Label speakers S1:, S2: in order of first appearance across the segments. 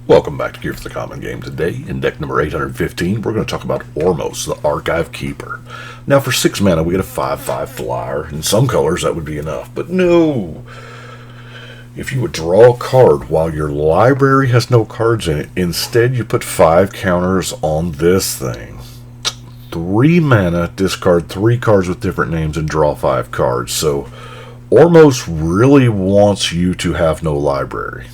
S1: Welcome back to Gear for the Common Game. Today, in deck number 815, we're going to talk about Ormos, the Archive Keeper. Now, for 6 mana, we get a 5/5 flyer. In some colors, that would be enough, but no! If you would draw a card while your library has no cards in it, instead you put 5 counters on this thing. 3 mana, discard 3 cards with different names, and draw 5 cards. So, Ormos really wants you to have no library.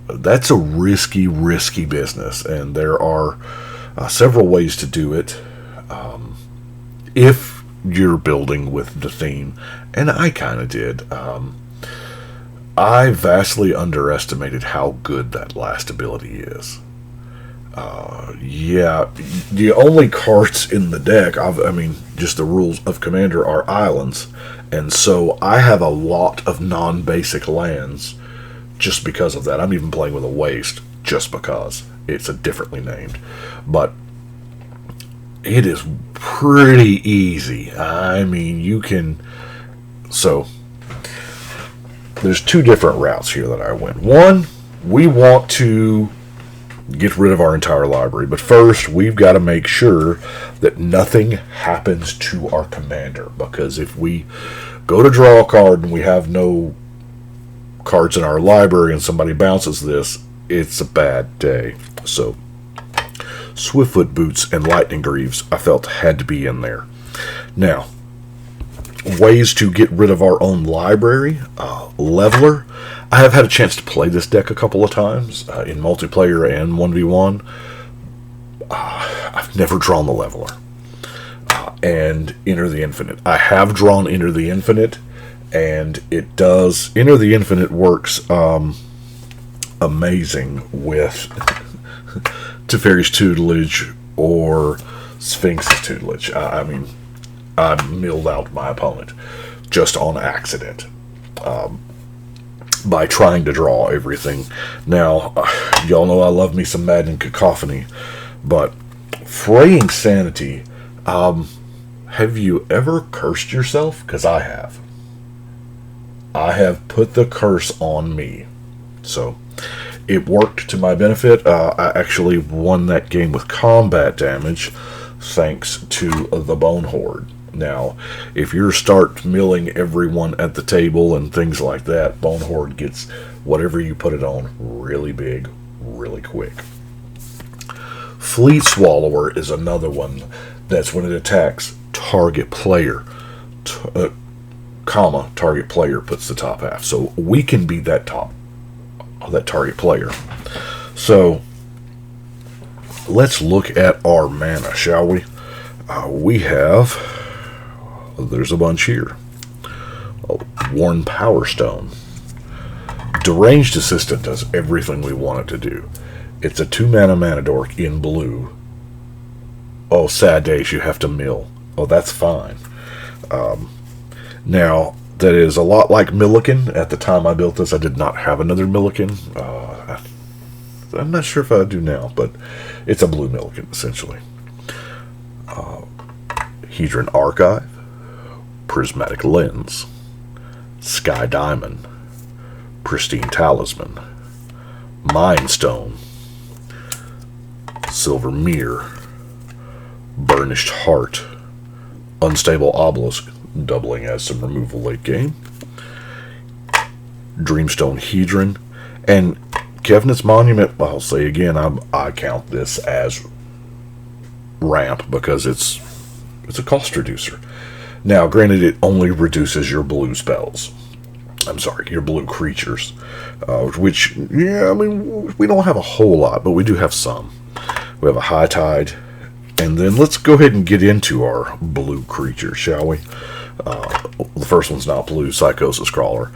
S1: That's a risky business, and there are several ways to do it if you're building with the theme, and I kind of did. I vastly underestimated how good that last ability is. Yeah, the only cards in the deck, just the rules of Commander, are islands, and so I have a lot of non-basic lands. Just because of that. I'm even playing with a waste just because it's a differently named. But it is pretty easy. I mean, you can... So, there's 2 different routes here that I went. One, we want to get rid of our entire library. But first, we've got to make sure that nothing happens to our commander. Because if we go to draw a card and we have no cards in our library and somebody bounces this, it's a bad day. So Swiftfoot Boots and Lightning Greaves I felt had to be in there. Now, ways to get rid of our own library. Leveler. I have had a chance to play this deck a couple of times in multiplayer and 1v1. I've never drawn the Leveler. And Enter the Infinite. I have drawn Enter the Infinite, and it does. Enter the Infinite works amazing with Teferi's Tutelage or Sphinx's Tutelage. I milled out my opponent just on accident by trying to draw everything. Now, y'all know I love me some Madden Cacophony, but Fraying Sanity, have you ever cursed yourself? Because I have. I have put the curse on me. So, it worked to my benefit. I actually won that game with combat damage, thanks to the Bone Horde. Now, if you start milling everyone at the table and things like that, Bone Horde gets whatever you put it on really big, really quick. Fleet Swallower is another one. That's when it attacks target player. Target player puts the top half. So we can be that target player. So let's look at our mana, shall we? We have, there's a bunch here. Worn Power Stone. Deranged Assistant does everything we want it to do. It's a 2 mana dork in blue. Oh, sad days, you have to mill. Oh, that's fine. Now, that is a lot like Milliken. At the time I built this, I did not have another Milliken. I'm not sure if I do now, but it's a blue Milliken, essentially. Hedron Archive, Prismatic Lens, Sky Diamond, Pristine Talisman, Mind Stone, Silver Mirror, Burnished Heart, Unstable Obelisk, doubling as some removal late game, Dreamstone Hedron, and Kevnet's Monument. I'll say again, I count this as ramp because it's a cost reducer. Now, granted, it only reduces your blue spells. I'm sorry, your blue creatures, which, yeah, we don't have a whole lot, but we do have some. We have a High Tide, and then let's go ahead and get into our blue creatures, shall we? The first one's not blue, Psychosis Crawler.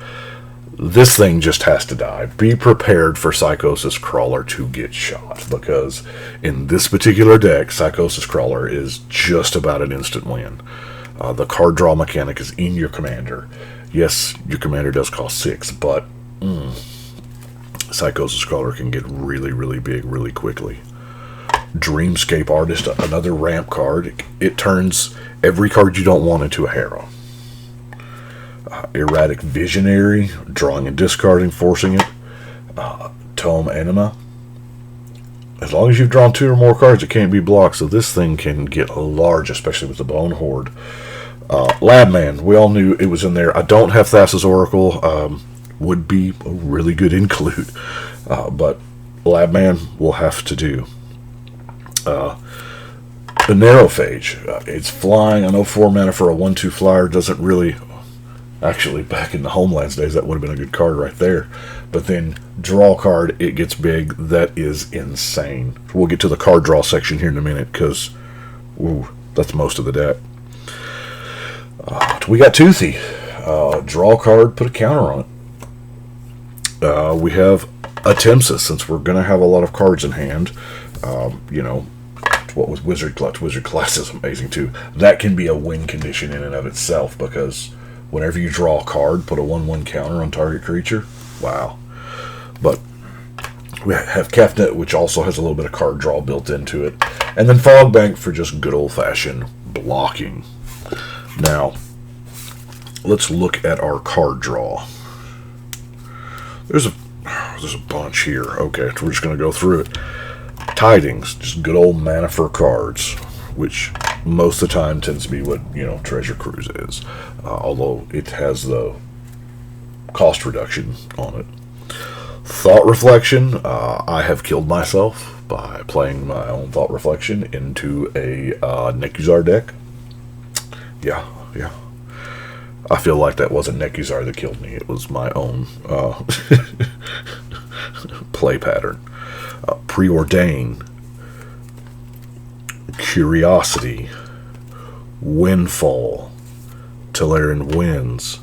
S1: This thing just has to die. Be prepared for Psychosis Crawler to get shot, because in this particular deck, Psychosis Crawler is just about an instant win. The card draw mechanic is in your commander. Yes, your commander does cost 6, but Psychosis Crawler can get really big really quickly. Dreamscape Artist, another ramp card. It turns every card you don't want into a Harrow. Erratic Visionary, drawing and discarding, forcing it. Tome Anima. As long as you've drawn 2 or more cards, it can't be blocked, so this thing can get large, especially with the Bone Horde. Labman, we all knew it was in there. I don't have Thassa's Oracle. Would be a really good include, but Labman will have to do. The Narrowphage, it's flying. I know 4 mana for a 1/2 flyer doesn't really... Actually, back in the Homelands days, that would have been a good card right there. But then, draw card, it gets big. That is insane. We'll get to the card draw section here in a minute, because that's most of the deck. We got Toothy. Draw card, put a counter on it. We have a Tempsis, since we're going to have a lot of cards in hand. You know, what was Wizard Clutch? Wizard Class is amazing, too. That can be a win condition in and of itself, because... whenever you draw a card, put a 1/1 counter on target creature. Wow. But we have Kefnet, which also has a little bit of card draw built into it. And then Fogbank for just good old-fashioned blocking. Now, let's look at our card draw. There's a bunch here. Okay, we're just going to go through it. Tidings, just good old mana for cards, which most of the time tends to be what, you know, Treasure Cruise is. Although it has the cost reduction on it. Thought Reflection, I have killed myself by playing my own Thought Reflection into a Nekuzar deck. Yeah. I feel like that wasn't Nekuzar that killed me. It was my own play pattern. Preordain, Curiosity, Windfall, Tellurian Winds,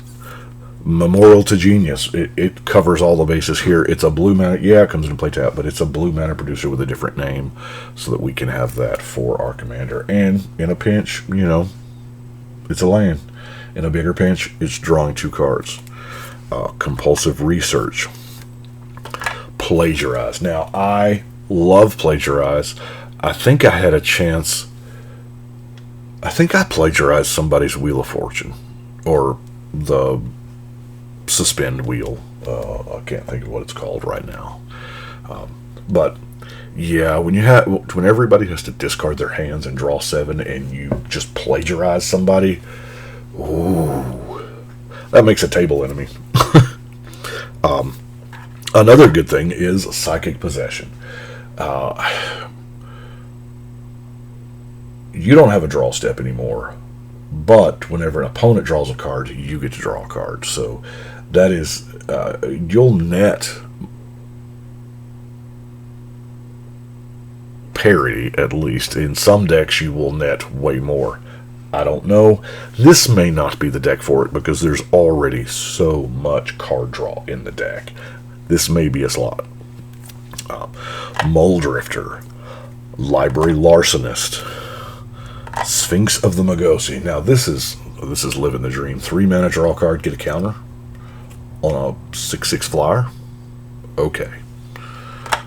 S1: Memorial to Genius. It covers all the bases here. It's a blue mana, yeah, it comes into play tap, but it's a blue mana producer with a different name, so that we can have that for our commander. And in a pinch, you know, it's a land. In a bigger pinch, it's drawing 2 cards. Compulsive Research, Plagiarize. Now, I love Plagiarize. I think I had a chance. I think I plagiarized somebody's Wheel of Fortune, or the Suspend Wheel. I can't think of what it's called right now. But yeah, when everybody has to discard their hands and draw 7, and you just plagiarize somebody, ooh, that makes a table enemy. Another good thing is Psychic Possession. You don't have a draw step anymore, but whenever an opponent draws a card, you get to draw a card. So that is, you'll net parity, at least. In some decks, you will net way more. I don't know. This may not be the deck for it, because there's already so much card draw in the deck. This may be a slot. Moldrifter, Library Larcenist, Sphinx of the Magosi. Now this is living the dream. 3 mana, draw a card, get a counter on a 6/6 flyer. Okay,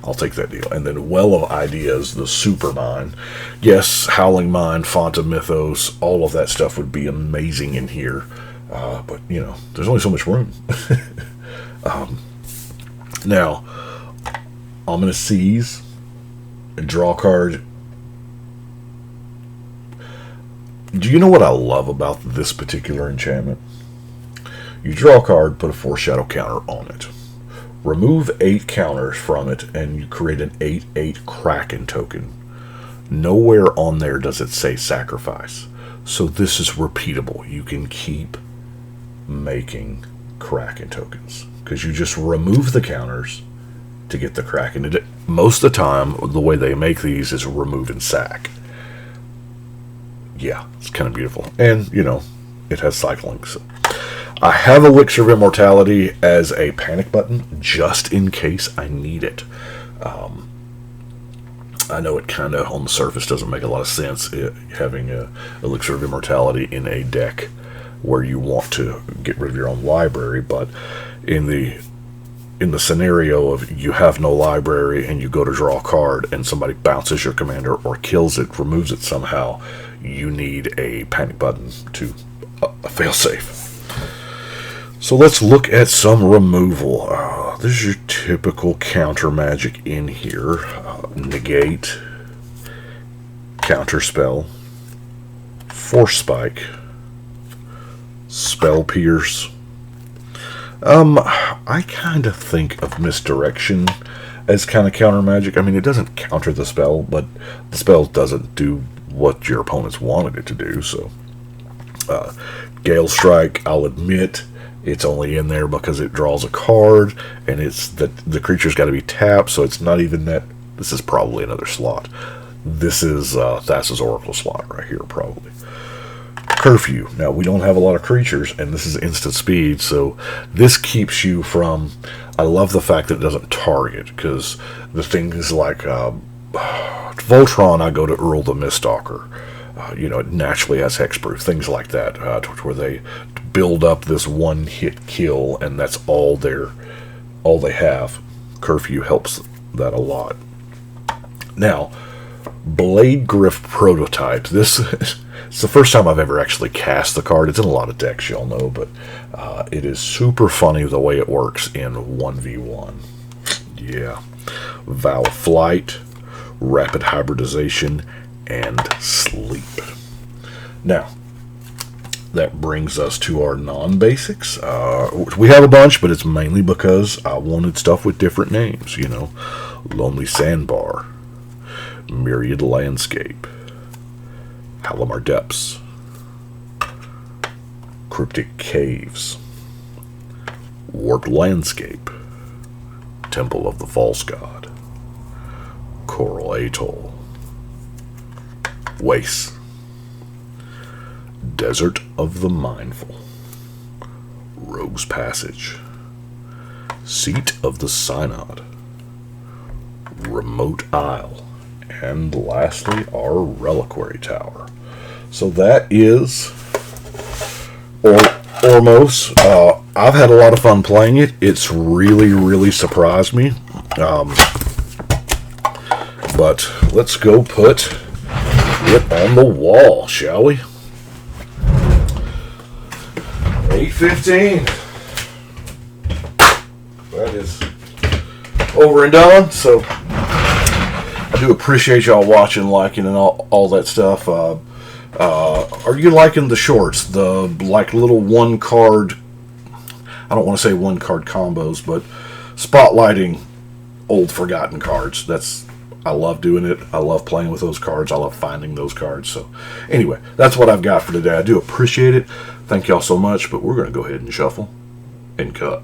S1: I'll take that deal. And then Well of Ideas, the Super Mine. Yes, Howling Mine, Font of Mythos, all of that stuff would be amazing in here. But you know, there's only so much room. Now, Ominous Seas, draw a card. Do you know what I love about this particular enchantment? You draw a card, put a Foreshadow counter on it. Remove 8 counters from it, and you create an 8/8 Kraken token. Nowhere on there does it say sacrifice. So this is repeatable. You can keep making Kraken tokens, because you just remove the counters to get the Kraken. Most of the time, the way they make these is remove and sack. Yeah, it's kind of beautiful. And, you know, it has cycling. So. I have Elixir of Immortality as a panic button, just in case I need it. I know it kind of, on the surface, doesn't make a lot of sense, having a Elixir of Immortality in a deck where you want to get rid of your own library, but in the scenario of you have no library and you go to draw a card and somebody bounces your commander or kills it, removes it somehow, you need a panic button to fail safe. So let's look at some removal. This is your typical counter magic in here. Negate, counterspell, force spike, spell pierce. I kind of think of misdirection as kind of counter magic. I mean, it doesn't counter the spell, but the spell doesn't do what your opponents wanted it to do. So, Gale Strike, I'll admit, it's only in there because it draws a card, and it's the creature's got to be tapped, so it's not even that. This is probably another slot. This is Thassa's Oracle slot right here, probably. Curfew. Now, we don't have a lot of creatures, and this is instant speed, so this keeps you from... I love the fact that it doesn't target, because the things like Voltron, I go to Earl the Miststalker. It naturally has hexproof, things like that, where they build up this one-hit kill, and that's all they have. Curfew helps that a lot. Now, Blade Griff Prototype. This it's the first time I've ever actually cast the card. It's in a lot of decks, y'all know, but it is super funny the way it works in 1v1. Yeah. Vow Flight, Rapid Hybridization, and Sleep. Now, that brings us to our non-basics. We have a bunch, but it's mainly because I wanted stuff with different names, Lonely Sandbar, Myriad Landscape, Halimar Depths, Cryptic Caves, Warped Landscape, Temple of the False God, Coral Atoll, Waste, Desert of the Mindful, Rogue's Passage, Seat of the Synod, Remote Isle, and lastly, our Reliquary Tower. So that is Ormos. I've had a lot of fun playing it. It's really, really surprised me. But let's go put it on the wall, shall we? 8:15. That is over and done. So I do appreciate y'all watching, liking, and all that stuff. Are you liking the shorts? The little one card, I don't want to say one card combos, but spotlighting old forgotten cards. I love doing it. I love playing with those cards. I love finding those cards. So anyway, that's what I've got for today. I do appreciate it. Thank y'all so much, but we're going to go ahead and shuffle and cut.